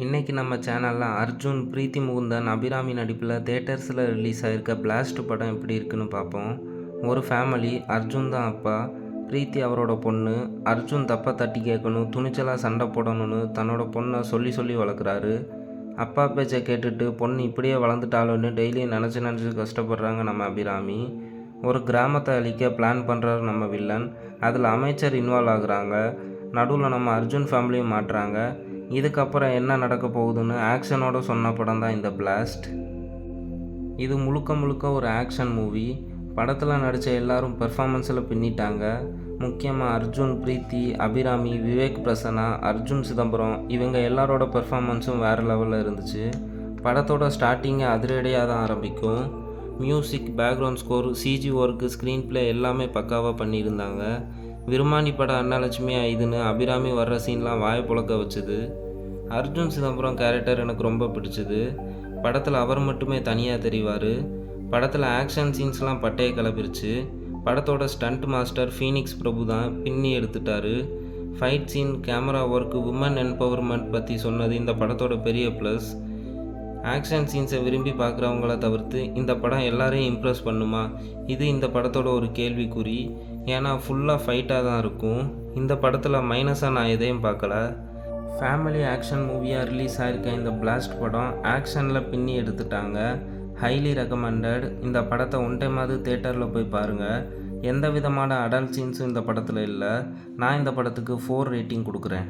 இன்றைக்கி நம்ம சேனலில் அர்ஜுன், பிரீத்தி முகுந்தன், அபிராமி நடிப்பில் தேட்டர்ஸில் ரிலீஸ் ஆகிருக்க பிளாஸ்ட் படம் எப்படி இருக்குன்னு பார்ப்போம். ஒரு ஃபேமிலி, அர்ஜுன் தான் அப்பா, பிரீத்தி அவரோட பொண்ணு. அர்ஜுன் தப்பை தட்டி கேட்கணும், துணிச்சலாக சண்டை போடணும்னு தன்னோட பொண்ணை சொல்லி சொல்லி வளர்க்குறாரு. அப்பா பேச்சை கேட்டுட்டு பொண்ணு இப்படியே வளர்ந்துட்டாலுன்னு டெய்லியும் நினச்சி கஷ்டப்படுறாங்க நம்ம அபிராமி. ஒரு கிராமத்தை அழிக்க பிளான் பண்ணுறாரு நம்ம வில்லன். அதில் அமைச்சர் இன்வால்வ் ஆகுறாங்க. நடுவில் நம்ம அர்ஜுன் ஃபேமிலியும் மாட்டுறாங்க. இதுக்கப்புறம் என்ன நடக்க போகுதுன்னு ஆக்ஷனோட சொன்ன படம் தான் இந்த பிளாஸ்ட். இது முழுக்க முழுக்க ஒரு ஆக்ஷன் மூவி. படத்தில் நடித்த எல்லாரும் பெர்ஃபார்மன்ஸில் பின்னிட்டாங்க. முக்கியமாக அர்ஜுன், பிரீத்தி, அபிராமி, விவேக் பிரசன்னா, அர்ஜுன் சிதம்பரம் இவங்க எல்லாரோட பெர்ஃபார்மன்ஸும் வேறு லெவலில் இருந்துச்சு. படத்தோட ஸ்டார்டிங்கே அதிரடியாக தான் ஆரம்பிக்கும். Music, background score, CG work, screen play எல்லாமே பக்காவாக பண்ணியிருந்தாங்க. விருமானி படம் அன்னலட்சுமி ஐதுன்னு அபிராமி வர்ற சீன்லாம் வாயை புழக்க வச்சுது. அர்ஜுன் சிதம்பரம் கேரக்டர் எனக்கு ரொம்ப பிடிச்சிது. படத்தில் அவர் மட்டுமே தனியாக தெரிவார். படத்தில் ஆக்ஷன் சீன்ஸ்லாம் பட்டையை கிளப்பிருச்சு. படத்தோட ஸ்டண்ட் மாஸ்டர் ஃபீனிக்ஸ் பிரபு தான் பின்னி எடுத்துட்டார். Fight scene, camera work, woman empowerment பற்றி சொன்னது இந்த படத்தோட பெரிய ப்ளஸ். ஆக்ஷன் சீன்ஸை விரும்பி பார்க்குறவங்கள தவிர்த்து இந்த படம் எல்லாரையும் இம்ப்ரெஸ் பண்ணுமா? இது இந்த படத்தோட ஒரு கேள்விக்குறி. ஏன்னா ஃபுல்லாக ஃபைட்டாக தான் இருக்கும். இந்த படத்தில் மைனஸாக நான் எதையும் பார்க்கல. ஃபேமிலி ஆக்ஷன் மூவியாக ரிலீஸ் ஆகிருக்க இந்த பிளாஸ்ட் படம் ஆக்ஷனில் பின்னி எடுத்துட்டாங்க. Highly recommended. இந்த படத்தை ஒன் டைமாவது தேட்டரில் போய் பாருங்கள். எந்த விதமான அடல்ட் சீன்ஸும் இந்த படத்தில் இல்லை. நான் இந்த படத்துக்கு 4 ரேட்டிங் கொடுக்குறேன்.